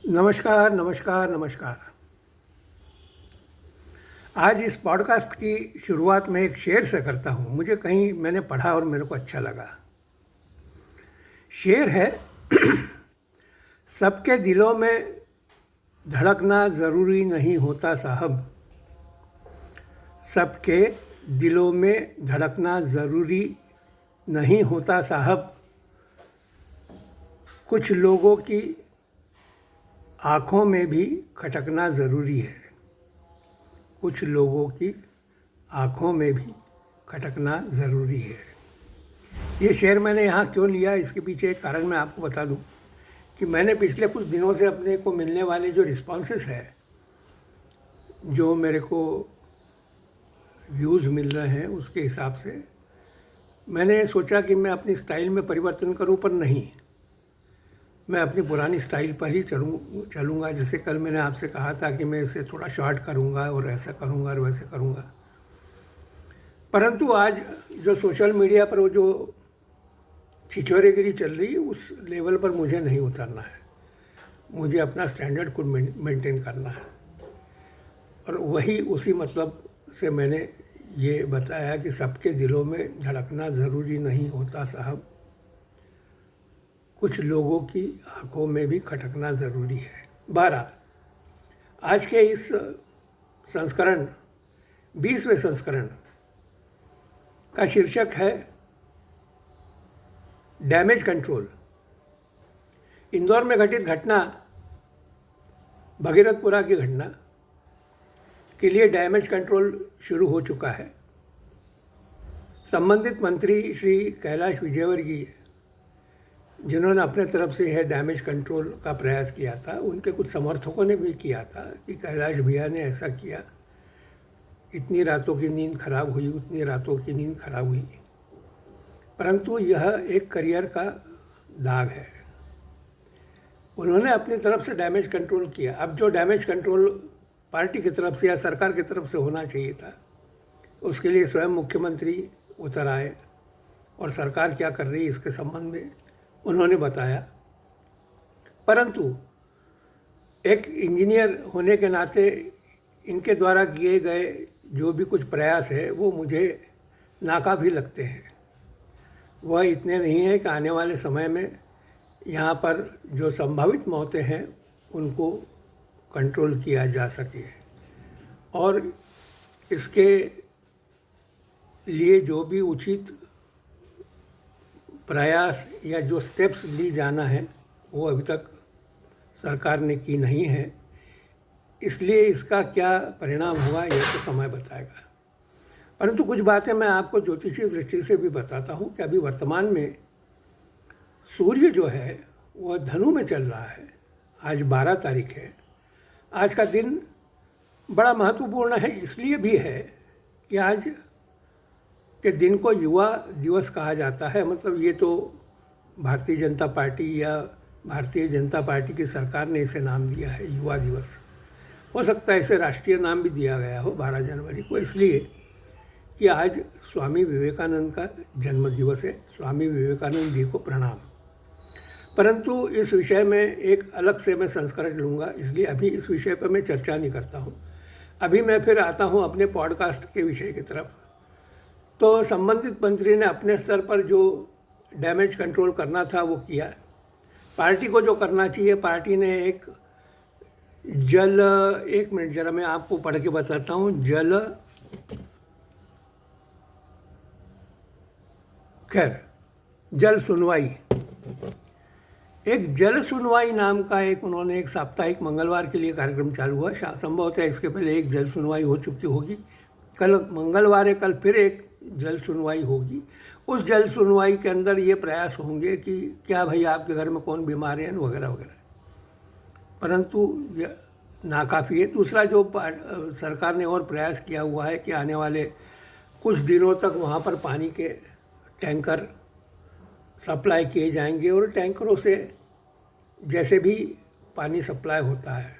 नमस्कार, नमस्कार, नमस्कार। आज इस पॉडकास्ट की शुरुआत में एक शेर से करता हूँ। मुझे कहीं मैंने पढ़ा और मेरे को अच्छा लगा। शेर है, सबके दिलों में धड़कना ज़रूरी नहीं होता साहब। सबके दिलों में धड़कना ज़रूरी नहीं होता साहब। कुछ लोगों की आँखों में भी खटकना ज़रूरी है। कुछ लोगों की आँखों में भी खटकना ज़रूरी है। ये शेर मैंने यहाँ क्यों लिया, इसके पीछे एक कारण मैं आपको बता दूँ कि मैंने पिछले कुछ दिनों से अपने को मिलने वाले जो रिस्पॉन्सेस है, जो मेरे को व्यूज़ मिल रहे हैं, उसके हिसाब से मैंने सोचा कि मैं अपनी स्टाइल में परिवर्तन करूँ, पर नहीं, मैं अपनी पुरानी स्टाइल पर ही चलूँगा। जैसे कल मैंने आपसे कहा था कि मैं इसे थोड़ा शॉर्ट करूँगा और ऐसा करूँगा और वैसे करूँगा। परंतु आज जो सोशल मीडिया पर वो जो छिछोरेगिरी चल रही है, उस लेवल पर मुझे नहीं उतरना है। मुझे अपना स्टैंडर्ड खुद मेंटेन करना है। और वही उसी मतलब से मैंने ये बताया कि सबके दिलों में धड़कना ज़रूरी नहीं होता साहब। कुछ लोगों की आंखों में भी खटकना ज़रूरी है। 12 आज के इस संस्करण 20वें संस्करण का शीर्षक है डैमेज कंट्रोल। इंदौर में घटित घटना, भगीरथपुरा की घटना के लिए डैमेज कंट्रोल शुरू हो चुका है। संबंधित मंत्री श्री कैलाश विजयवर्गीय, जिन्होंने अपने तरफ से यह डैमेज कंट्रोल का प्रयास किया था, उनके कुछ समर्थकों ने भी किया था कि कैलाश भैया ने ऐसा किया, इतनी रातों की नींद खराब हुई, उतनी रातों की नींद खराब हुई। परंतु यह एक करियर का दाग है। उन्होंने अपनी तरफ से डैमेज कंट्रोल किया। अब जो डैमेज कंट्रोल पार्टी की तरफ से या सरकार की तरफ से होना चाहिए था, उसके लिए स्वयं मुख्यमंत्री उतर आए और सरकार क्या कर रही है इसके संबंध में उन्होंने बताया। परंतु एक इंजीनियर होने के नाते इनके द्वारा किए गए जो भी कुछ प्रयास है, वो मुझे नाकाफी लगते हैं। वह इतने नहीं है कि आने वाले समय में यहाँ पर जो संभावित मौतें हैं उनको कंट्रोल किया जा सके, और इसके लिए जो भी उचित प्रयास या जो स्टेप्स ली जाना है वो अभी तक सरकार ने की नहीं है। इसलिए इसका क्या परिणाम होगा यह तो समय बताएगा। परंतु कुछ बातें मैं आपको ज्योतिषीय दृष्टि से भी बताता हूँ कि अभी वर्तमान में सूर्य जो है वह धनु में चल रहा है। आज 12 तारीख है। आज का दिन बड़ा महत्वपूर्ण है, इसलिए भी है कि आज के दिन को युवा दिवस कहा जाता है। मतलब ये तो भारतीय जनता पार्टी या भारतीय जनता पार्टी की सरकार ने इसे नाम दिया है युवा दिवस। हो सकता है इसे राष्ट्रीय नाम भी दिया गया हो 12 जनवरी को, इसलिए कि आज स्वामी विवेकानंद का जन्म दिवस है। स्वामी विवेकानंद जी को प्रणाम। परंतु इस विषय में एक अलग से मैं संस्करण लूँगा, इसलिए अभी इस विषय पर मैं चर्चा नहीं करता हूँ। अभी मैं फिर आता हूँ अपने पॉडकास्ट के विषय की तरफ। तो संबंधित मंत्री ने अपने स्तर पर जो डैमेज कंट्रोल करना था वो किया। पार्टी को जो करना चाहिए, पार्टी ने एक मिनट जरा मैं आपको पढ़ के बताता हूँ। जल सुनवाई, एक जल सुनवाई नाम का एक उन्होंने एक साप्ताहिक मंगलवार के लिए कार्यक्रम चालू हुआ। संभवतः इसके पहले एक जल सुनवाई हो चुकी होगी। कल मंगलवार है, कल फिर एक जल सुनवाई होगी। उस जल सुनवाई के अंदर ये प्रयास होंगे कि क्या भाई आपके घर में कौन बीमार है वगैरह वगैरह। परंतु यह नाकाफ़ी है। दूसरा जो सरकार ने और प्रयास किया हुआ है कि आने वाले कुछ दिनों तक वहाँ पर पानी के टैंकर सप्लाई किए जाएंगे, और टैंकरों से जैसे भी पानी सप्लाई होता है,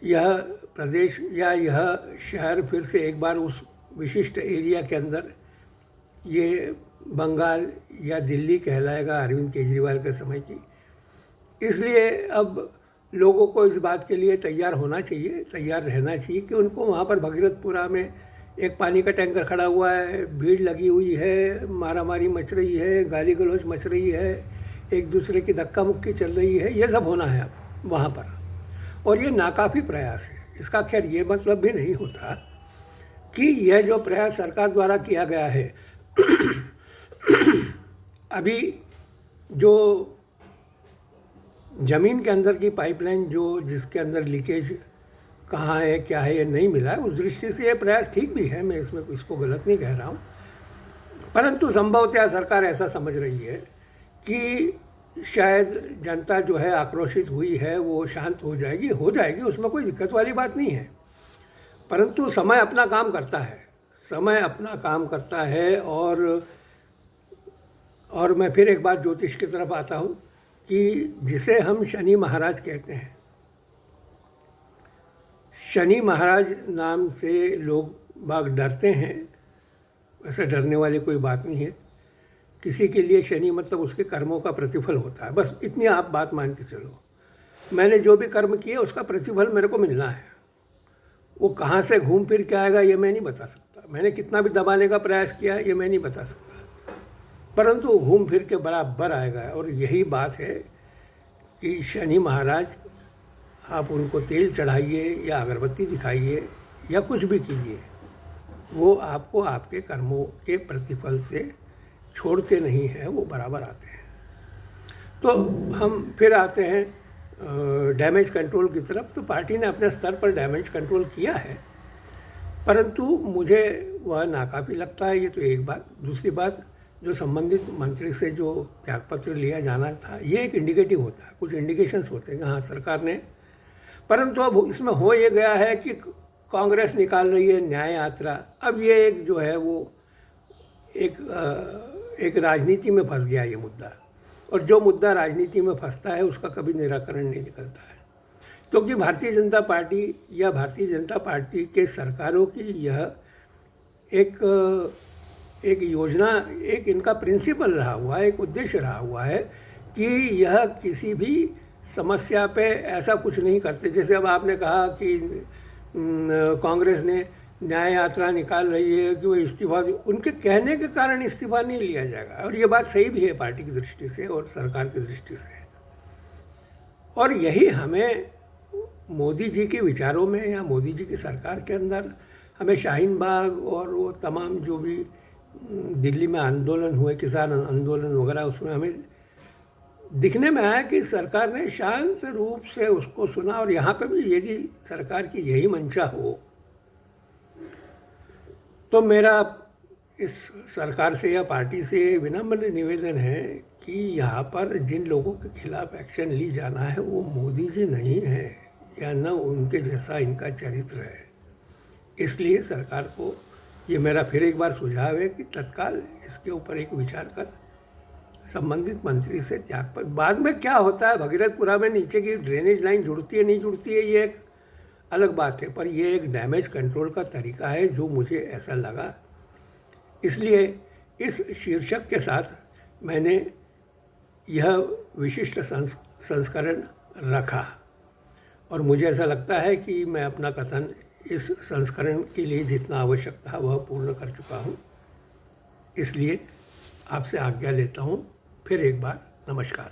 यह प्रदेश या यह शहर फिर से एक बार उस विशिष्ट एरिया के अंदर ये बंगाल या दिल्ली कहलाएगा अरविंद केजरीवाल के समय की। इसलिए अब लोगों को इस बात के लिए तैयार होना चाहिए, तैयार रहना चाहिए कि उनको वहाँ पर भगीरथपुरा में एक पानी का टैंकर खड़ा हुआ है, भीड़ लगी हुई है, मारामारी मच रही है, गाली गलौज मच रही है, एक दूसरे की धक्का मुक्की चल रही है, ये सब होना है अब वहाँ पर। और ये नाकाफ़ी प्रयास है। इसका खैर ये मतलब भी नहीं होता कि यह जो प्रयास सरकार द्वारा किया गया है अभी जो ज़मीन के अंदर की पाइपलाइन जो जिसके अंदर लीकेज कहाँ है क्या है ये नहीं मिला है, उस दृष्टि से ये प्रयास ठीक भी है, मैं इसमें इसको गलत नहीं कह रहा हूँ। परंतु संभवतः सरकार ऐसा समझ रही है कि शायद जनता जो है आक्रोशित हुई है वो शांत हो जाएगी, उसमें कोई दिक्कत वाली बात नहीं है। परंतु समय अपना काम करता है, समय अपना काम करता है। और मैं फिर एक बार ज्योतिष की तरफ आता हूँ कि जिसे हम शनि महाराज कहते हैं, शनि महाराज नाम से लोग बाग डरते हैं। वैसे डरने वाली कोई बात नहीं है। किसी के लिए शनि मतलब उसके कर्मों का प्रतिफल होता है, बस इतनी आप बात मान के चलो। मैंने जो भी कर्म किए उसका प्रतिफल मेरे को मिलना है। वो कहाँ से घूम फिर के आएगा ये मैं नहीं बता सकता, मैंने कितना भी दबाने का प्रयास किया ये मैं नहीं बता सकता, परंतु वो घूम फिर के बराबर आएगा। और यही बात है कि शनि महाराज, आप उनको तेल चढ़ाइए या अगरबत्ती दिखाइए या कुछ भी कीजिए, वो आपको आपके कर्मों के प्रतिफल से छोड़ते नहीं हैं, वो बराबर आते हैं। तो हम फिर आते हैं डैमेज कंट्रोल की तरफ। तो पार्टी ने अपने स्तर पर डैमेज कंट्रोल किया है, परंतु मुझे वह नाकाफ़ी लगता है। ये तो एक बात। दूसरी बात, जो संबंधित मंत्री से जो त्यागपत्र लिया जाना था, ये एक इंडिकेटिव होता है, कुछ इंडिकेशंस होते हैं कि हाँ सरकार ने। परंतु अब इसमें हो ये गया है कि कांग्रेस निकाल रही है न्याय यात्रा। अब ये एक जो है वो एक राजनीति में फंस गया ये मुद्दा, और जो मुद्दा राजनीति में फंसता है उसका कभी निराकरण नहीं निकलता है, क्योंकि भारतीय जनता पार्टी या भारतीय जनता पार्टी के सरकारों की यह एक योजना, एक इनका प्रिंसिपल रहा हुआ है, एक उद्देश्य रहा हुआ है कि यह किसी भी समस्या पे ऐसा कुछ नहीं करते। जैसे अब आपने कहा कि कांग्रेस ने न्याय यात्रा निकाल रही है कि वो इस्तीफा, उनके कहने के कारण इस्तीफा नहीं लिया जाएगा। और ये बात सही भी है पार्टी की दृष्टि से और सरकार की दृष्टि से। और यही हमें मोदी जी के विचारों में या मोदी जी की सरकार के अंदर हमें शाहीन बाग और वो तमाम जो भी दिल्ली में आंदोलन हुए, किसान आंदोलन वगैरह, उसमें हमें दिखने में आया कि सरकार ने शांत रूप से उसको सुना। और यहाँ पे भी यदि सरकार की यही मंशा हो तो मेरा इस सरकार से या पार्टी से विनम्र निवेदन है कि यहाँ पर जिन लोगों के खिलाफ एक्शन ली जाना है वो मोदी जी नहीं है, या न उनके जैसा इनका चरित्र है। इसलिए सरकार को ये मेरा फिर एक बार सुझाव है कि तत्काल इसके ऊपर एक विचार कर संबंधित मंत्री से त्यागपत्र। बाद में क्या होता है, भगीरथपुरा में नीचे की ड्रेनेज लाइन जुड़ती है नहीं जुड़ती है ये एक अलग बात है, पर ये एक डैमेज कंट्रोल का तरीका है जो मुझे ऐसा लगा। इसलिए इस शीर्षक के साथ मैंने यह विशिष्ट संस्करण रखा, और मुझे ऐसा लगता है कि मैं अपना कथन इस संस्करण के लिए जितना आवश्यक था वह पूर्ण कर चुका हूँ। इसलिए आपसे आज्ञा लेता हूँ। फिर एक बार नमस्कार।